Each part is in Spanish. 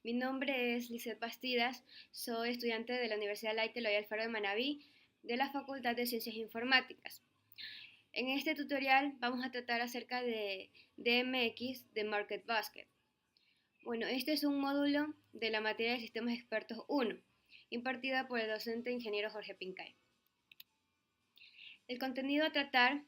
Mi nombre es Lizeth Bastidas, soy estudiante de la Universidad Laite Eloy Alfaro de Manabí, de la Facultad de Ciencias Informáticas. En este tutorial vamos a tratar acerca de DMX de Market Basket. Bueno, este es un módulo de la materia de Sistemas Expertos 1, impartida por el docente ingeniero Jorge Pincay. El contenido a tratar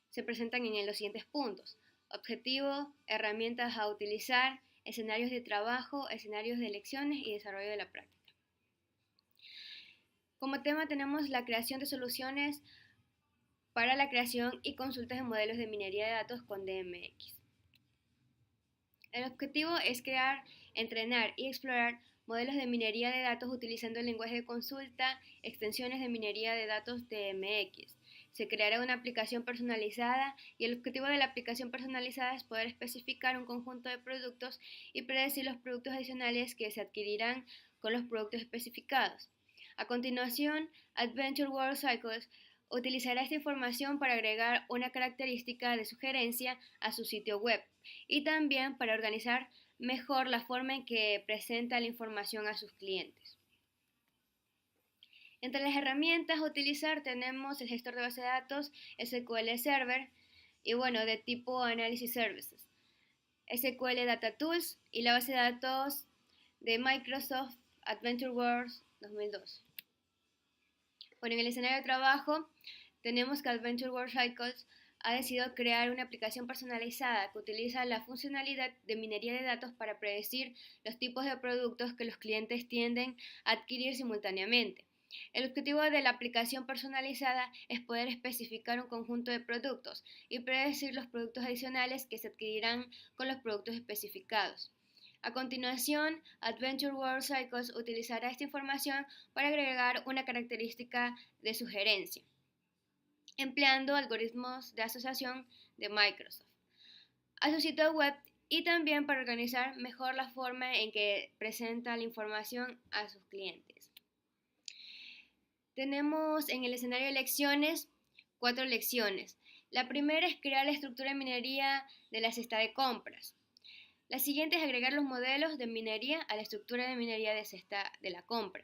se presentan en los siguientes puntos: objetivo, herramientas a utilizar, escenarios de trabajo, escenarios de lecciones y desarrollo de la práctica. Como tema tenemos la creación de soluciones para la creación y consultas de modelos de minería de datos con DMX. El objetivo es crear, entrenar y explorar modelos de minería de datos utilizando el lenguaje de consulta, extensiones de minería de datos DMX. Se creará una aplicación personalizada y el objetivo de la aplicación personalizada es poder especificar un conjunto de productos y predecir los productos adicionales que se adquirirán con los productos especificados. A continuación, Adventure World Cycles utilizará esta información para agregar una característica de sugerencia a su sitio web y también para organizar mejor la forma en que presenta la información a sus clientes. Entre las herramientas a utilizar tenemos el gestor de base de datos SQL Server y de tipo Analysis Services, SQL Data Tools y la base de datos de Microsoft Adventure World 2002. En el escenario de trabajo tenemos que Adventure World Cycles ha decidido crear una aplicación personalizada que utiliza la funcionalidad de minería de datos para predecir los tipos de productos que los clientes tienden a adquirir simultáneamente. El objetivo de la aplicación personalizada es poder especificar un conjunto de productos y predecir los productos adicionales que se adquirirán con los productos especificados. A continuación, Adventure World Cycles utilizará esta información para agregar una característica de sugerencia, empleando algoritmos de asociación de Microsoft a su sitio web y también para organizar mejor la forma en que presenta la información a sus clientes. Tenemos en el escenario de lecciones 4 lecciones. La primera es crear la estructura de minería de la cesta de compras. La siguiente es agregar los modelos de minería a la estructura de minería de cesta de la compra.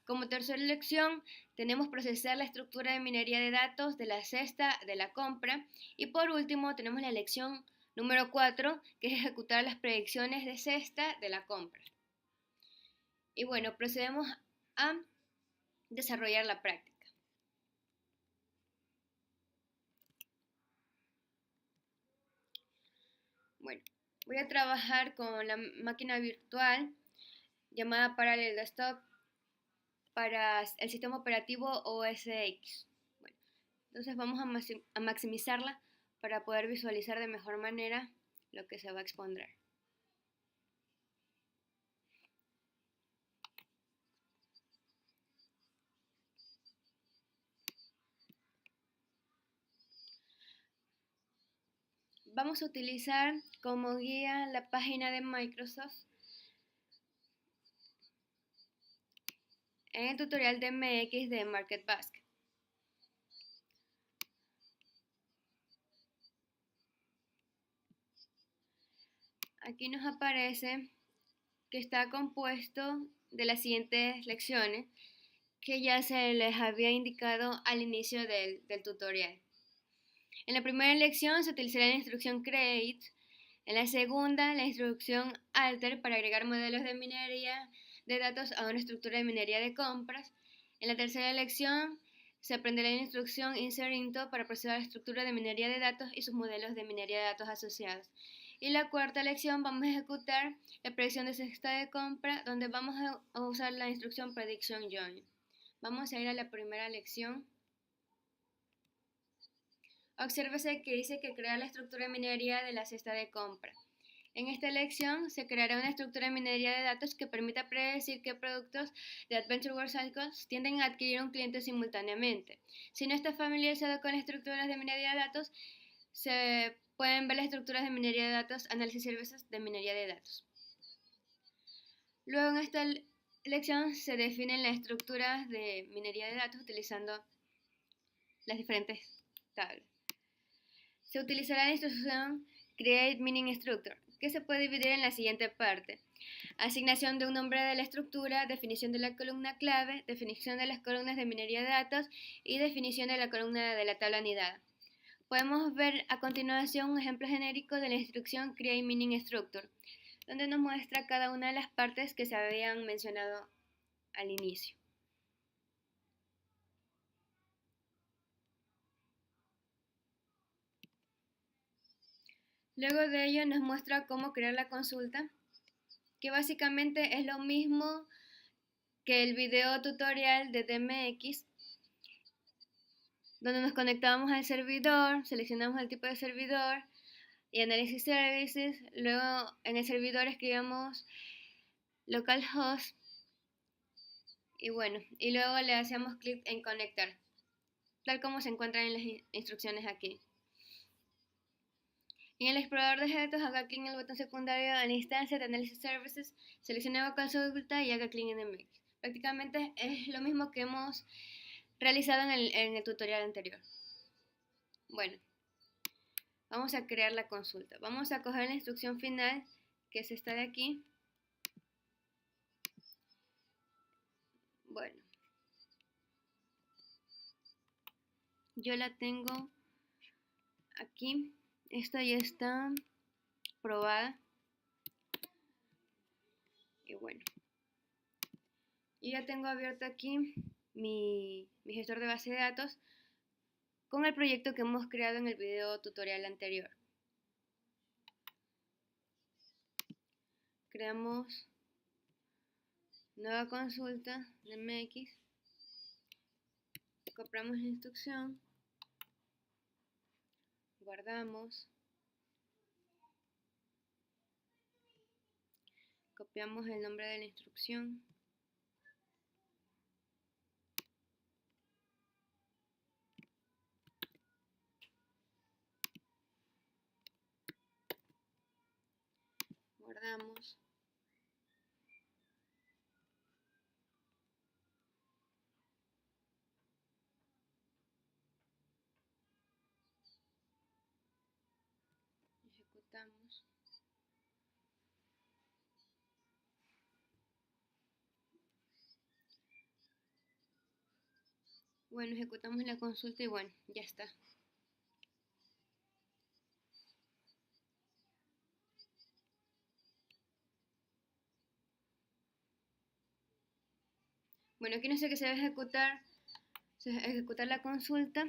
Como tercera lección tenemos procesar la estructura de minería de datos de la cesta de la compra. Y por último tenemos la lección número 4, que es ejecutar las predicciones de cesta de la compra. Y procedemos a desarrollar la práctica. Voy a trabajar con la máquina virtual llamada Parallel Desktop para el sistema operativo OS X. Entonces vamos a maximizarla para poder visualizar de mejor manera lo que se va a exponer. Vamos a utilizar como guía la página de Microsoft en el tutorial de MX de Market Basket. Aquí nos aparece que está compuesto de las siguientes lecciones que ya se les había indicado al inicio del tutorial. En la primera lección se utilizará la instrucción create, en la segunda la instrucción alter para agregar modelos de minería de datos a una estructura de minería de compras. En la tercera lección se aprenderá la instrucción insert into para procesar la estructura de minería de datos y sus modelos de minería de datos asociados. Y la cuarta lección vamos a ejecutar la predicción de cesta de compra, donde vamos a usar la instrucción prediction join. Vamos a ir a la primera lección. Obsérvese que dice que crear la estructura de minería de la cesta de compra. En esta lección se creará una estructura de minería de datos que permita predecir qué productos de Adventure World Cycles tienden a adquirir un cliente simultáneamente. Si no está familiarizado con las estructuras de minería de datos, se pueden ver las estructuras de minería de datos, análisis servicios de minería de datos. Luego en esta lección se definen las estructuras de minería de datos utilizando las diferentes tablas. Se utilizará la instrucción create mining structure, que se puede dividir en la siguiente parte. asignación de un nombre de la estructura, definición de la columna clave, definición de las columnas de minería de datos y definición de la columna de la tabla anidada. Podemos ver a continuación un ejemplo genérico de la instrucción Create Mining Structure, donde nos muestra cada una de las partes que se habían mencionado al inicio. Luego de ello nos muestra cómo crear la consulta, que básicamente es lo mismo que el video tutorial de DMX, donde nos conectamos al servidor, seleccionamos el tipo de servidor y Analysis Services. Luego en el servidor escribimos localhost y luego le hacemos clic en conectar, tal como se encuentran en las instrucciones aquí. En el explorador de datos haga clic en el botón secundario en la instancia de Analysis Services, seleccione consulta y haga clic en MX. Prácticamente es lo mismo que hemos realizado en el tutorial anterior. Bueno, vamos a crear la consulta. Vamos a coger la instrucción final, que es esta de aquí. Bueno, yo la tengo aquí. Esta ya está probada. Y bueno, yo ya tengo abierto aquí mi gestor de base de datos con el proyecto que hemos creado en el video tutorial anterior. Creamos nueva consulta de MX, copiamos la instrucción, guardamos, copiamos el nombre de la instrucción, guardamos, ejecutamos. Bueno, ejecutamos la consulta y bueno, ya está. Bueno, aquí no sé qué se va a ejecutar la consulta.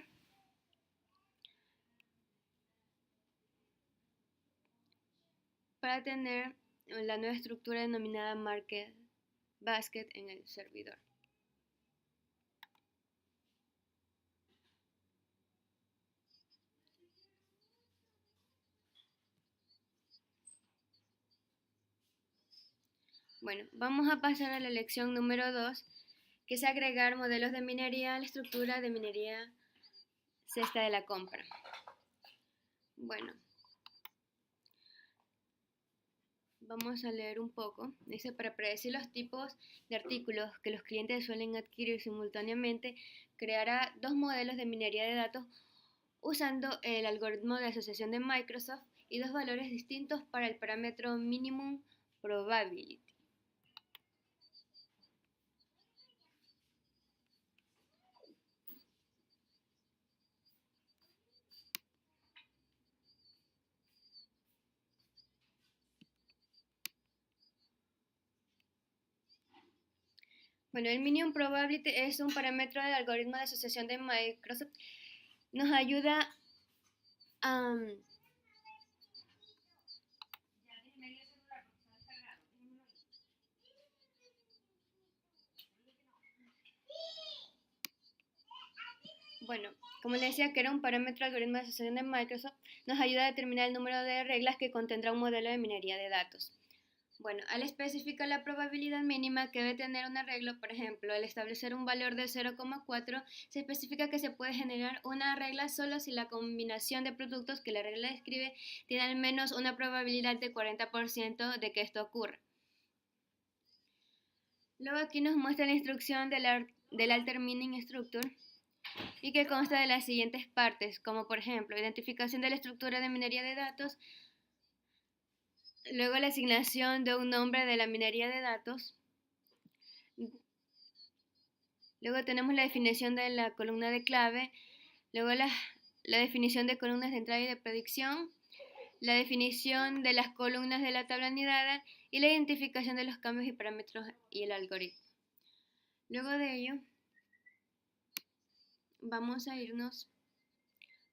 Para tener la nueva estructura denominada Market Basket en el servidor. Bueno, vamos a pasar a la lección número 2, que es agregar modelos de minería a la estructura de minería cesta de la compra. Bueno, vamos a leer un poco. Dice, para predecir los tipos de artículos que los clientes suelen adquirir simultáneamente, creará dos modelos de minería de datos usando el algoritmo de asociación de Microsoft y dos valores distintos para el parámetro Minimum Probability. Bueno, el Minimum Probability es un parámetro del algoritmo de asociación de Microsoft. Nos ayuda a... Bueno, como les decía que era un parámetro del algoritmo de asociación de Microsoft, nos ayuda a determinar el número de reglas que contendrá un modelo de minería de datos. Bueno, al especificar la probabilidad mínima que debe tener un arreglo, por ejemplo, al establecer un valor de 0,4, se especifica que se puede generar una regla solo si la combinación de productos que la regla describe tiene al menos una probabilidad de 40% de que esto ocurra. Luego aquí nos muestra la instrucción del Alter Mining Structure y que consta de las siguientes partes, como por ejemplo, identificación de la estructura de minería de datos, Luego la asignación de un nombre de la minería de datos. Luego tenemos la definición de la columna de clave. Luego la definición de columnas de entrada y de predicción. La definición de las columnas de la tabla anidada y la identificación de los cambios y parámetros y el algoritmo. Luego de ello, vamos a irnos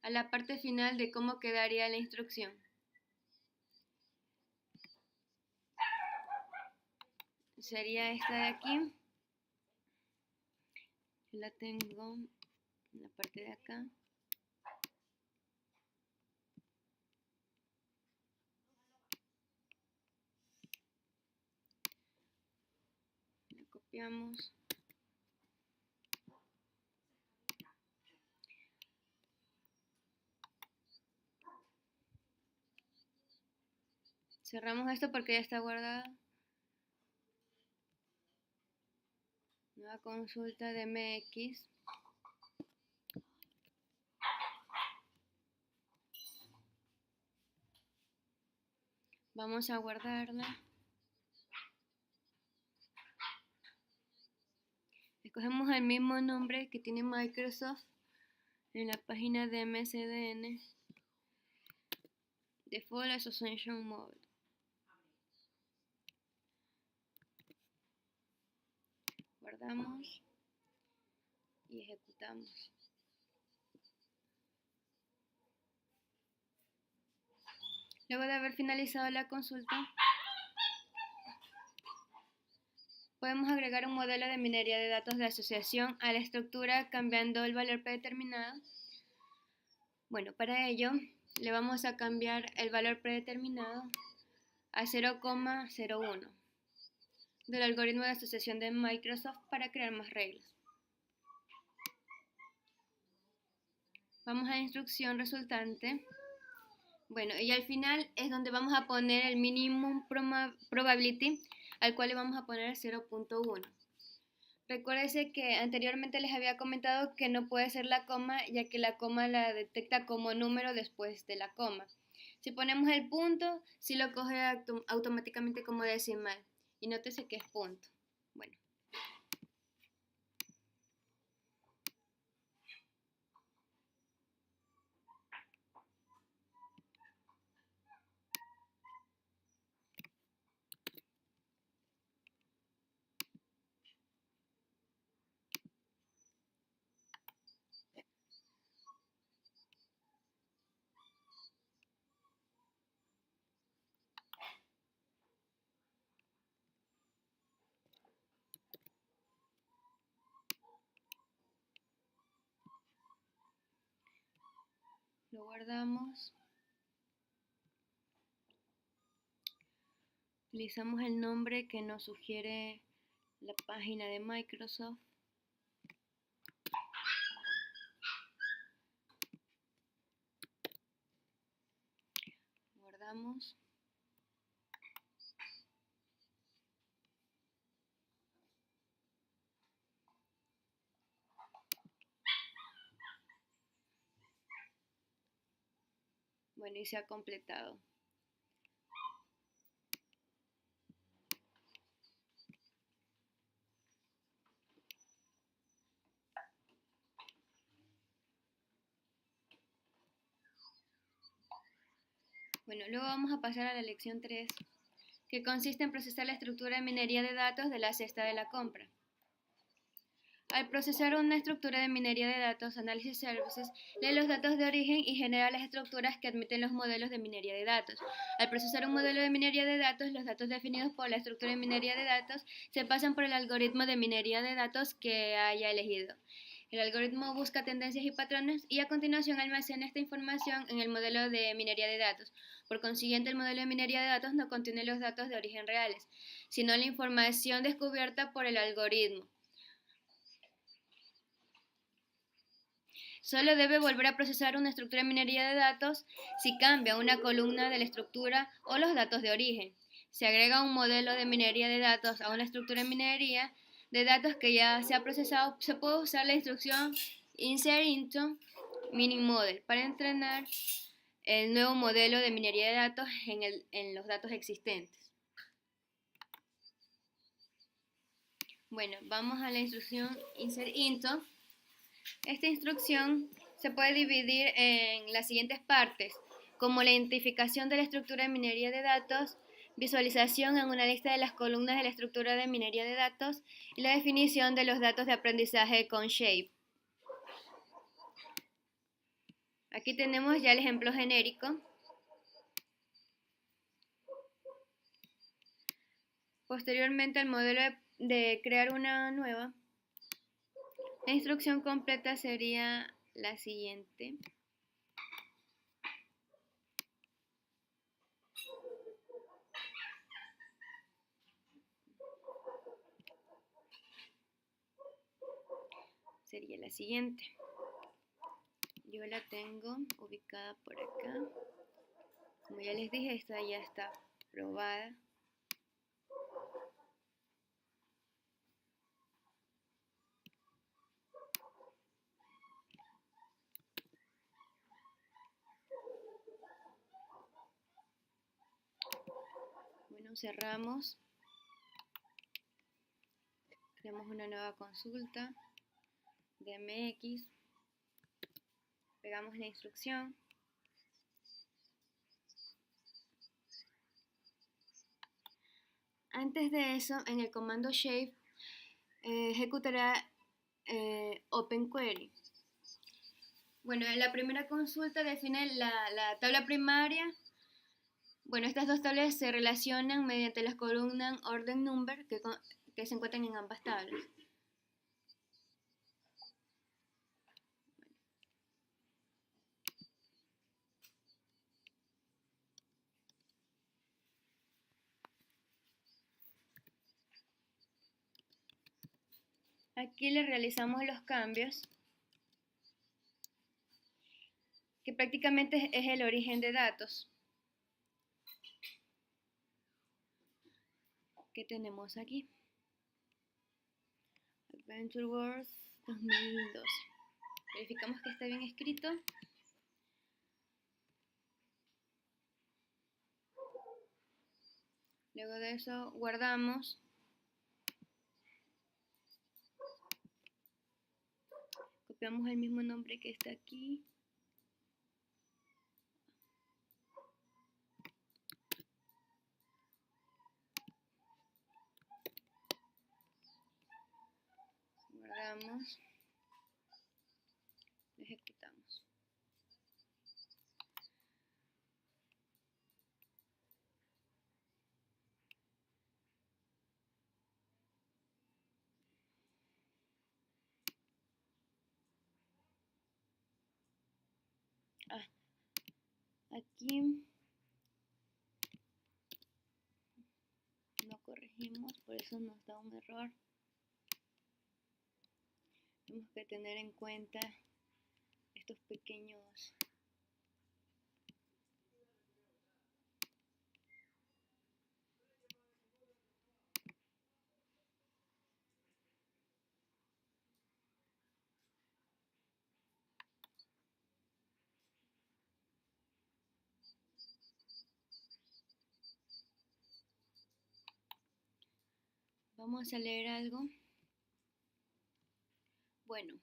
a la parte final de cómo quedaría la instrucción. Sería esta de aquí. Yo la tengo en la parte de acá. La copiamos. Cerramos esto porque ya está guardado. Nueva consulta de MX. Vamos a guardarla. Escogemos el mismo nombre que tiene Microsoft en la página de MSDN. Default Association Mode. Guardamos y ejecutamos. Luego de haber finalizado la consulta, podemos agregar un modelo de minería de datos de asociación a la estructura cambiando el valor predeterminado. Bueno, para ello le vamos a cambiar el valor predeterminado a 0,01 del algoritmo de asociación de Microsoft para crear más reglas. Vamos a la instrucción resultante. Bueno, y al final es donde vamos a poner el minimum probability, al cual le vamos a poner 0.1. Recuérdense que anteriormente les había comentado que no puede ser la coma, ya que la coma la detecta como número después de la coma. Si ponemos el punto, sí lo coge automáticamente como decimal. Y nótese que es punto. Bueno. Lo guardamos. Utilizamos el nombre que nos sugiere la página de Microsoft. Guardamos. Bueno, y se ha completado. Bueno, luego vamos a pasar a la lección 3, que consiste en procesar la estructura de minería de datos de la cesta de la compra. Al procesar una estructura de minería de datos, Analysis Services lee los datos de origen y genera las estructuras que admiten los modelos de minería de datos. Al procesar un modelo de minería de datos, los datos definidos por la estructura de minería de datos se pasan por el algoritmo de minería de datos que haya elegido. El algoritmo busca tendencias y patrones y a continuación almacena esta información en el modelo de minería de datos. Por consiguiente, el modelo de minería de datos no contiene los datos de origen reales, sino la información descubierta por el algoritmo. Solo debe volver a procesar una estructura de minería de datos si cambia una columna de la estructura o los datos de origen. Si agrega un modelo de minería de datos a una estructura de minería de datos que ya se ha procesado, se puede usar la instrucción insert into mining model para entrenar el nuevo modelo de minería de datos en los datos existentes. Bueno, vamos a la instrucción insert into. Esta instrucción se puede dividir en las siguientes partes, como la identificación de la estructura de minería de datos, visualización en una lista de las columnas de la estructura de minería de datos y la definición de los datos de aprendizaje con Shape. Aquí tenemos ya el ejemplo genérico. Posteriormente al modelo de crear una nueva, la instrucción completa sería la siguiente. Sería la siguiente. Yo la tengo ubicada por acá. Como ya les dije, esta ya está probada. Bueno, cerramos. Creamos una nueva consulta. DMX. Pegamos la instrucción. Antes de eso, en el comando shape ejecutará open query. Bueno, en la primera consulta define la tabla primaria. Bueno, estas dos tablas se relacionan mediante las columnas order number que se encuentran en ambas tablas. Aquí le realizamos los cambios, que prácticamente es el origen de datos que tenemos aquí. Adventure Wars 2012. Verificamos que está bien escrito. Luego de eso guardamos. Copiamos el mismo nombre que está aquí. Guardamos. Ejecutamos. Aquí no corregimos, por eso nos da un error. Tenemos que tener en cuenta estos pequeños Vamos a leer algo. Bueno,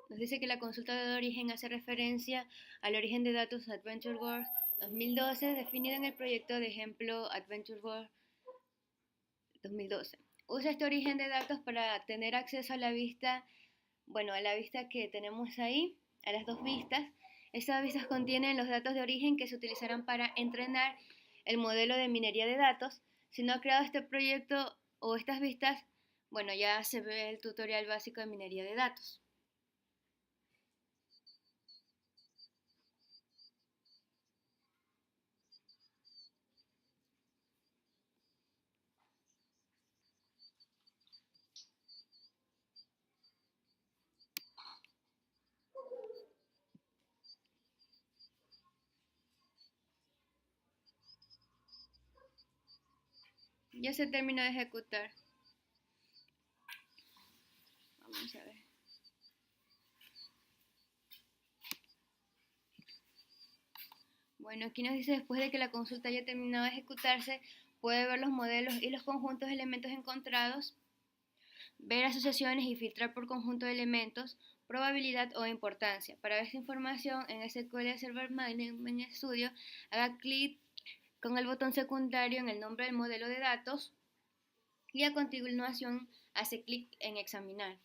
nos dice que la consulta de origen hace referencia al origen de datos Adventure World 2012 definido en el proyecto de ejemplo Adventure World 2012. Usa este origen de datos para tener acceso a la vista, a la vista que tenemos ahí, a las dos vistas. Estas vistas contienen los datos de origen que se utilizarán para entrenar el modelo de minería de datos. Si no ha creado este proyecto o estas vistas, ya se ve el tutorial básico de minería de datos. Ya se terminó de ejecutar. Vamos a ver. Bueno, aquí nos dice después de que la consulta haya terminado de ejecutarse, puede ver los modelos y los conjuntos de elementos encontrados, ver asociaciones y filtrar por conjunto de elementos, probabilidad o importancia. Para ver esta información en SQL Server Management Studio, haga clic con el botón secundario en el nombre del modelo de datos y a continuación hace clic en examinar.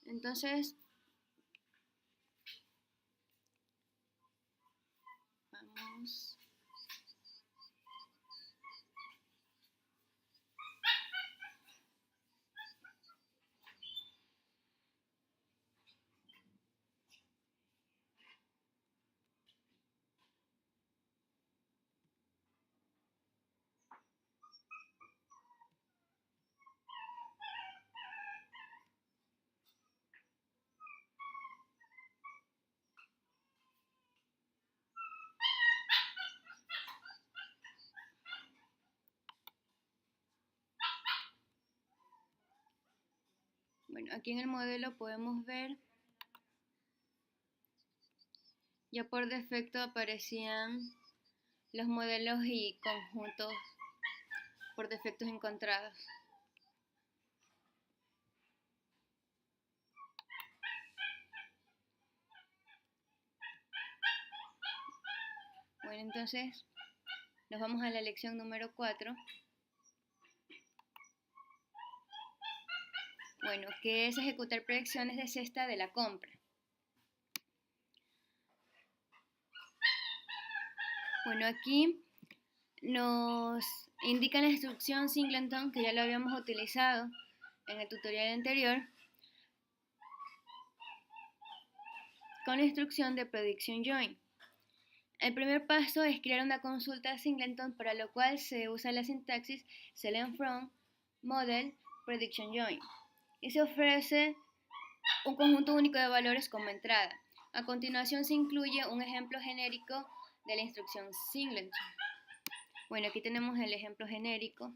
Entonces, vamos. Bueno, aquí en el modelo podemos ver, ya por defecto aparecían los modelos y conjuntos por defectos encontrados. Bueno, entonces nos vamos a la lección número 4. Bueno, que es ejecutar predicciones de cesta de la compra. Bueno, aquí nos indica la instrucción singleton, que ya lo habíamos utilizado en el tutorial anterior, con la instrucción de prediction join. El primer paso es crear una consulta singleton, para lo cual se usa la sintaxis select from model prediction join y se ofrece un conjunto único de valores como entrada. A continuación se incluye un ejemplo genérico de la instrucción singleton. Bueno, aquí tenemos el ejemplo genérico.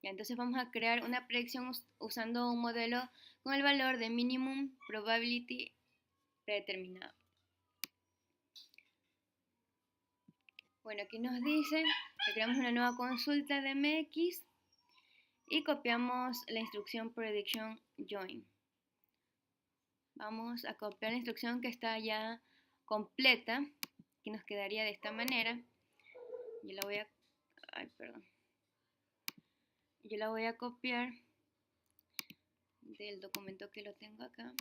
Ya, entonces vamos a crear una predicción usando un modelo con el valor de minimum probability predeterminado. Bueno, aquí nos dice que creamos una nueva consulta de MX y copiamos la instrucción prediction join. Vamos a copiar la instrucción que está ya completa, que nos quedaría de esta manera. Yo la voy a copiar del documento que lo tengo acá.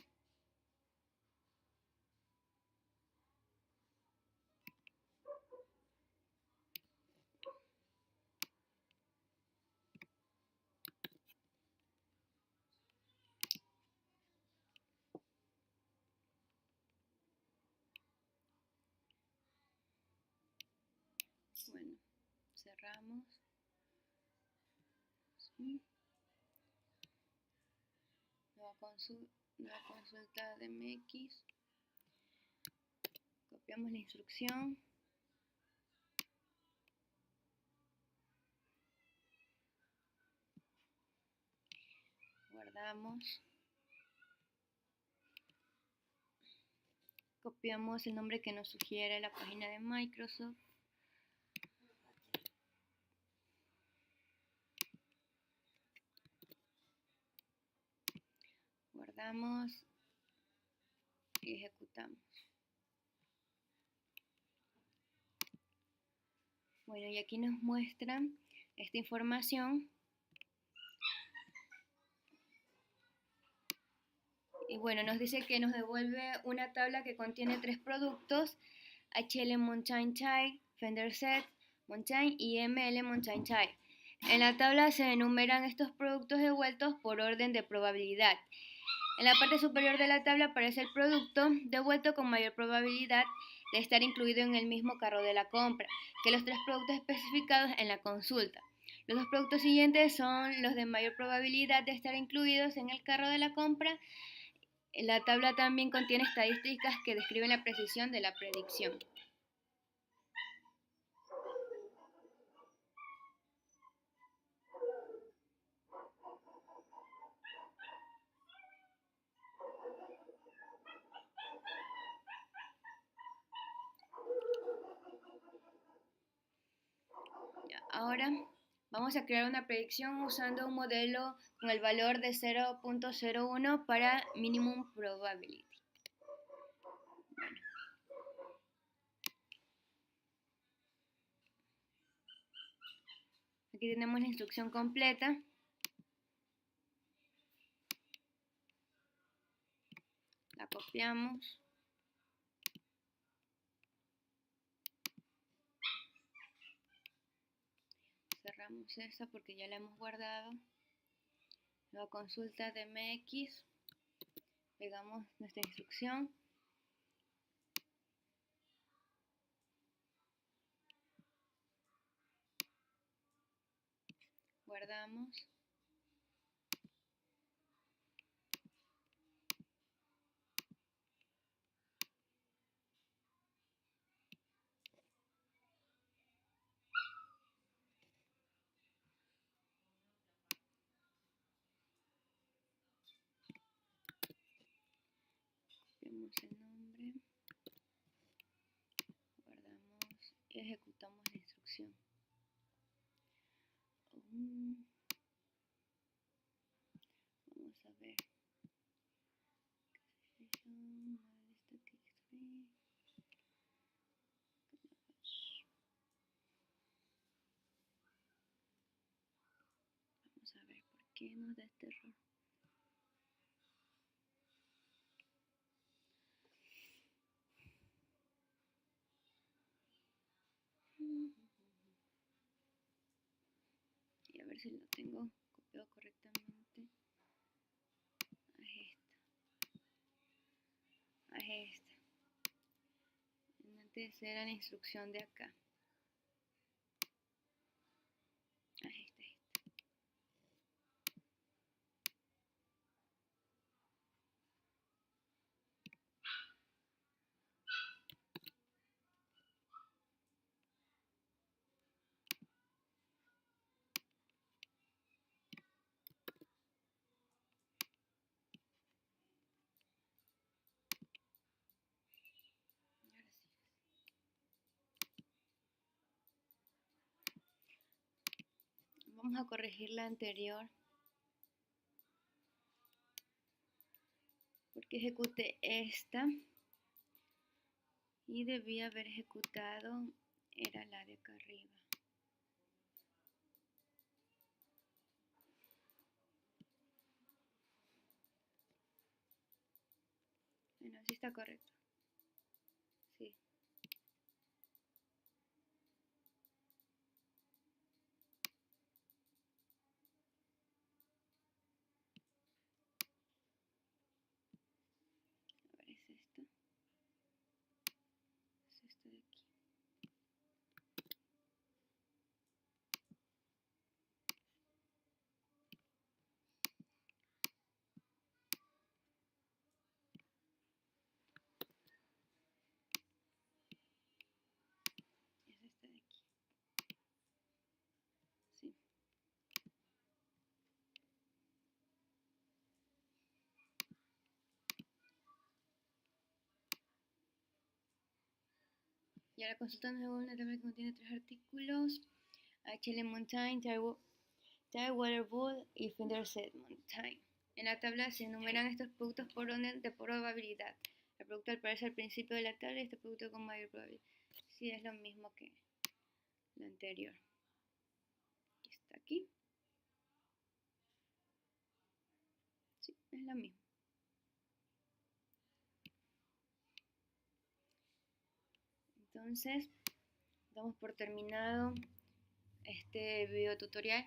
Bueno, cerramos. Nueva consulta de MX. Copiamos la instrucción. Guardamos. Copiamos el nombre que nos sugiere la página de Microsoft. Guardamos y ejecutamos. Bueno, y aquí nos muestra esta información. Y bueno, nos dice que nos devuelve una tabla que contiene 3 productos: HL Mountain Chai, Fender Set Mountain y ML Mountain Chai. En la tabla se enumeran estos productos devueltos por orden de probabilidad. En la parte superior de la tabla aparece el producto devuelto con mayor probabilidad de estar incluido en el mismo carro de la compra que los 3 productos especificados en la consulta. Los 2 productos siguientes son los de mayor probabilidad de estar incluidos en el carro de la compra. La tabla también contiene estadísticas que describen la precisión de la predicción. Vamos a crear una predicción usando un modelo con el valor de 0.01 para minimum probability. Bueno. Aquí tenemos la instrucción completa. La copiamos. Cerramos esta porque ya la hemos guardado. Luego consulta de MX. Pegamos nuestra instrucción. Guardamos. Copiamos el nombre. Guardamos y ejecutamos la instrucción. Vamos a ver. Vamos a ver por qué nos da este error. Y a ver si lo tengo copiado correctamente. Es esta. Antes era la instrucción de acá. Es esta. Ahora sí. Vamos a corregir la anterior. Porque ejecuté esta. Y debía haber ejecutado. Era la de acá arriba. Bueno, sí está correcto. Sí. A ver, es esta. Es esta de aquí. Es esta de aquí. Sí. Y ahora consultando una tabla que contiene 3 artículos: HL Mountain, Tidewater Bull y Finderset Mountain. En la tabla se enumeran estos productos por orden de probabilidad. El producto aparece al principio de la tabla y este producto con mayor probabilidad. Sí, es lo mismo que lo anterior. Está aquí. Sí, es lo mismo. Entonces, damos por terminado este video tutorial.